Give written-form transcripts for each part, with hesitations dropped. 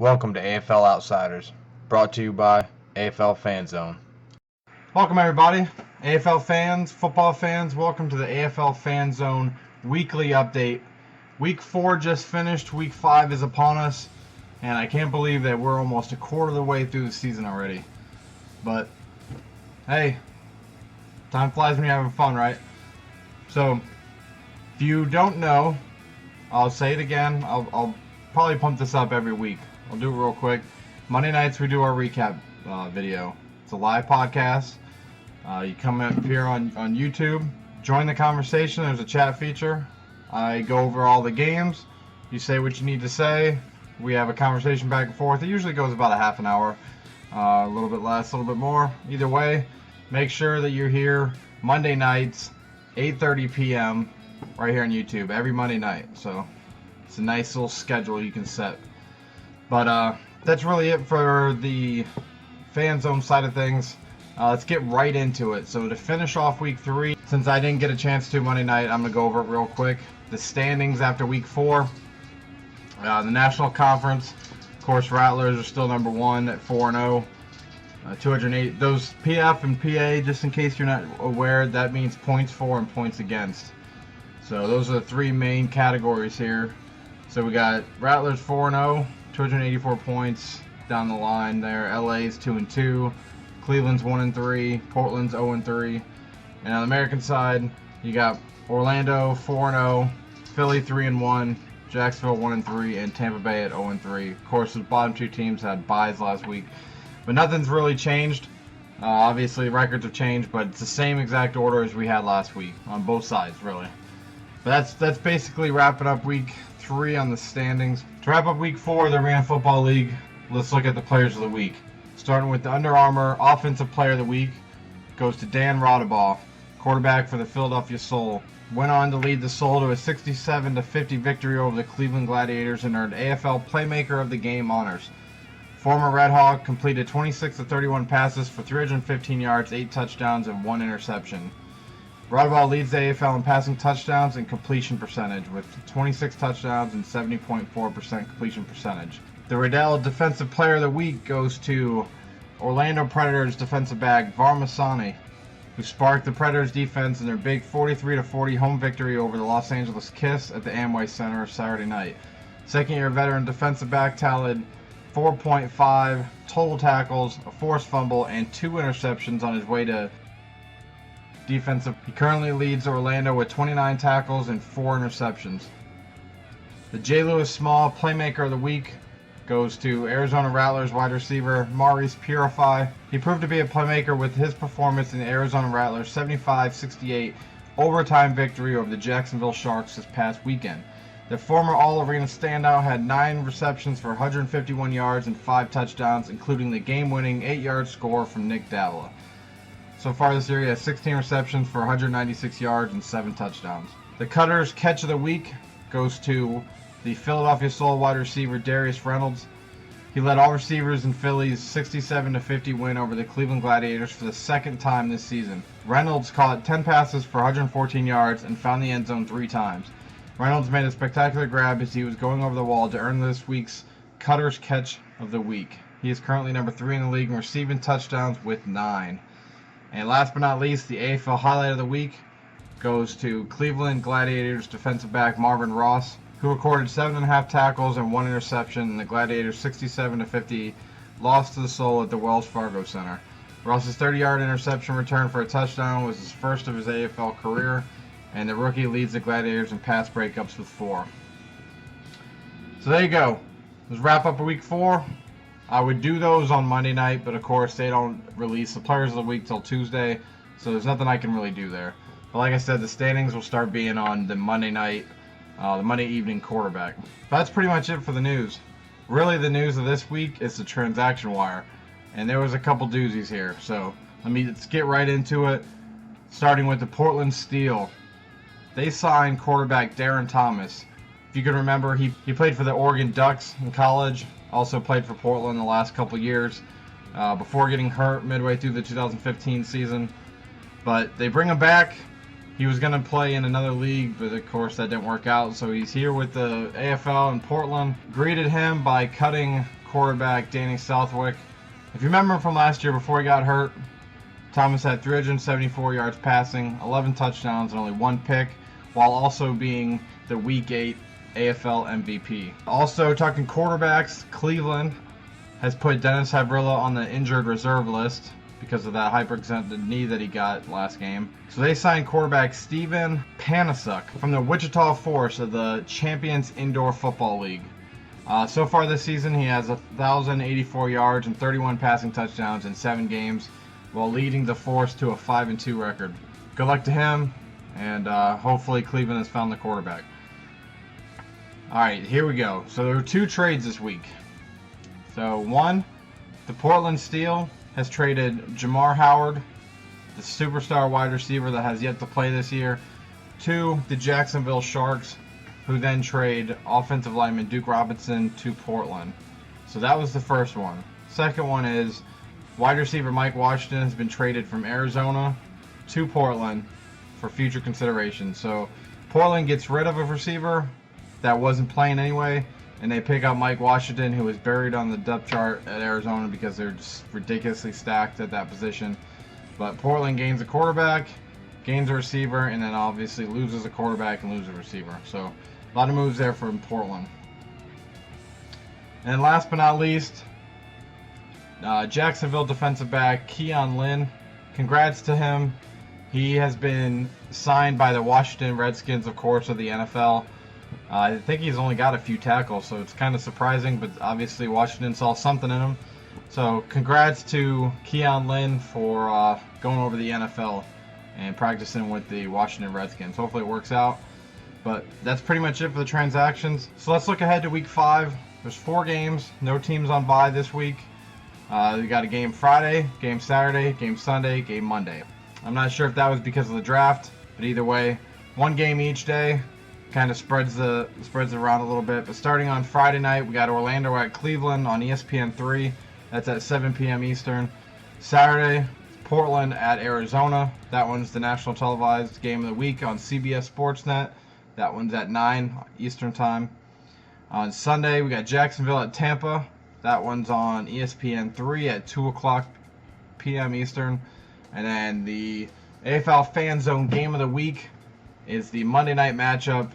Welcome to AFL Outsiders, brought to you by AFL Fan Zone. Welcome everybody, AFL fans, football fans, welcome to the AFL Fan Zone weekly update. Week 4 just finished, Week 5 is upon us, and I can't believe that we're almost a quarter of the way through the season already. But, hey, time flies when you're having fun, right? So, if you don't know, I'll say it again, I'll probably pump this up every week. I'll do it real quick. Monday nights we do our recap video. It's a live podcast. You come up here on YouTube, join the conversation. There's a chat feature. I go over all the games. You say what you need to say. We have a conversation back and forth. It usually goes about a half an hour. A little bit less, a little bit more. Either way, make sure that you're here Monday nights, 8:30 p.m. right here on YouTube every Monday night. So it's a nice little schedule you can set. But that's really it for the fan zone side of things. Let's get right into it. So to finish off week 3, since I didn't get a chance to Monday night, I'm going to go over it real quick. The standings after week 4. The National Conference, of course, Rattlers are still number 1 at 4-0. 208. Those PF and PA, just in case you're not aware, that means points for and points against. So those are the 3 main categories here. So we got Rattlers 4-0, 284 points down the line there. LA's 2-2, Cleveland's 1-3, Portland's 0-3. And on the American side, you got Orlando 4-0, Philly 3-1, Jacksonville 1-3, and Tampa Bay at 0-3. Of course, the bottom 2 teams had byes last week, but nothing's really changed. Obviously, records have changed, but it's the same exact order as we had last week on both sides, really. But that's basically wrapping up week 3 on the standings. To wrap up week 4 of the Arena Football League, let's look at the players of the week. Starting with the Under Armour Offensive Player of the Week goes to Dan Rodabaugh, quarterback for the Philadelphia Soul. Went on to lead the Soul to a 67-50 victory over the Cleveland Gladiators and earned AFL Playmaker of the Game honors. Former Red Hawk completed 26 of 31 passes for 315 yards, 8 touchdowns, and 1 interception. Rodabaugh leads the AFL in passing touchdowns and completion percentage with 26 touchdowns and 70.4% completion percentage. The Riddell Defensive Player of the Week goes to Orlando Predators defensive back Varmasani, who sparked the Predators defense in their big 43-40 home victory over the Los Angeles Kiss at the Amway Center Saturday night. Second-year veteran defensive back tallied 4.5 total tackles, a forced fumble, and 2 interceptions on his way to defensive. He currently leads Orlando with 29 tackles and 4 interceptions. The J. Lewis Small Playmaker of the Week goes to Arizona Rattlers wide receiver Maurice Purify. He proved to be a playmaker with his performance in the Arizona Rattlers' 75-68 overtime victory over the Jacksonville Sharks this past weekend. The former All-Arena standout had 9 receptions for 151 yards and 5 touchdowns, including the game-winning 8-yard score from Nick Davila. So far this year, he has 16 receptions for 196 yards and 7 touchdowns. The Cutter's Catch of the Week goes to the Philadelphia Soul wide receiver Darius Reynolds. He led all receivers in Philly's 67-50 win over the Cleveland Gladiators for the second time this season. Reynolds caught 10 passes for 114 yards and found the end zone 3 times. Reynolds made a spectacular grab as he was going over the wall to earn this week's Cutter's Catch of the Week. He is currently number 3 in the league in receiving touchdowns with 9. And last but not least, the AFL Highlight of the Week goes to Cleveland Gladiators defensive back Marvin Ross, who recorded 7.5 tackles and 1 interception in the Gladiators' 67-50 loss to the Soul at the Wells Fargo Center. Ross's 30-yard interception return for a touchdown was his first of his AFL career, and the rookie leads the Gladiators in pass breakups with 4. So there you go. Let's wrap up week 4. I would do those on Monday night, but of course they don't release the Players of the Week till Tuesday, so there's nothing I can really do there. But like I said, the standings will start being on the Monday night, the Monday evening quarterback. But that's pretty much it for the news. Really, the news of this week is the transaction wire, and there was a couple doozies here. So let's get right into it. Starting with the Portland Steel, they signed quarterback Darren Thomas. If you can remember, he played for the Oregon Ducks in college. Also played for Portland the last couple years before getting hurt midway through the 2015 season. But they bring him back. He was going to play in another league, but of course that didn't work out. So he's here with the AFL in Portland. Greeted him by cutting quarterback, Danny Southwick. If you remember from last year before he got hurt, Thomas had 374 yards passing, 11 touchdowns, and only 1 pick, while also being the Week 8 AFL MVP. Also, talking quarterbacks, Cleveland has put Dennis Havrilla on the injured reserve list because of that hyperextended knee that he got last game. So they signed quarterback Steven Panasuk from the Wichita Force of the Champions Indoor Football League. So far this season, he has 1,084 yards and 31 passing touchdowns in 7 games, while leading the Force to a 5-2 record. Good luck to him, and hopefully Cleveland has found the quarterback. Alright, here we go. So there were 2 trades this week. So one, the Portland Steel has traded Jamar Howard, the superstar wide receiver that has yet to play this year, to the Jacksonville Sharks, who then trade offensive lineman Duke Robinson to Portland. So that was the first one. Second one is wide receiver Mike Washington has been traded from Arizona to Portland for future consideration. So Portland gets rid of a receiver that wasn't playing anyway, and they pick up Mike Washington, who was buried on the depth chart at Arizona because they're just ridiculously stacked at that position. But Portland gains a quarterback, gains a receiver, and then obviously loses a quarterback and loses a receiver. So a lot of moves there from Portland. And last but not least, Jacksonville defensive back Keon Lynn. Congrats to him. He has been signed by the Washington Redskins, of course, of the NFL. I think he's only got a few tackles, so it's kind of surprising, but obviously Washington saw something in him. So congrats to Keon Lynn for going over the NFL and practicing with the Washington Redskins. Hopefully it works out. But that's pretty much it for the transactions. So let's look ahead to Week 5. There's 4 games. No teams on bye this week. We got a game Friday, game Saturday, game Sunday, game Monday. I'm not sure if that was because of the draft, but either way, 1 game each day. Kind of spreads it around a little bit. But starting on Friday night, we got Orlando at Cleveland on ESPN3. That's at 7 p.m. Eastern. Saturday, Portland at Arizona. That one's the national televised game of the week on CBS Sportsnet. That one's at 9 Eastern time. On Sunday, we got Jacksonville at Tampa. That one's on ESPN3 at 2 o'clock p.m. Eastern. And then the AFL Fan Zone game of the week is the Monday night matchup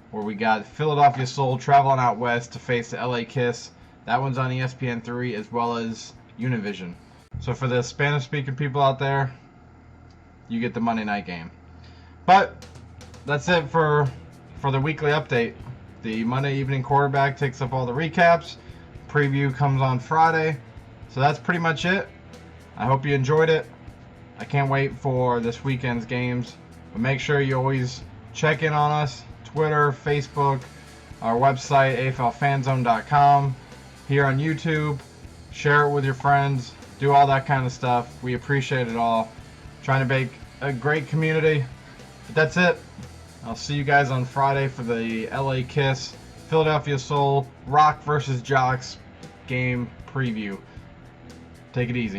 where we got Philadelphia Soul traveling out west to face the LA Kiss. That one's on ESPN3 as well as Univision. So for the Spanish-speaking people out there, you get the Monday night game. But that's it for the weekly update. The Monday evening quarterback takes up all the recaps. Preview comes on Friday. So that's pretty much it. I hope you enjoyed it. I can't wait for this weekend's games. But make sure you always check in on us. Twitter, Facebook, our website, aflfanzone.com. Here on YouTube. Share it with your friends. Do all that kind of stuff. We appreciate it all. Trying to make a great community. But that's it. I'll see you guys on Friday for the LA Kiss, Philadelphia Soul, Rock versus Jocks game preview. Take it easy.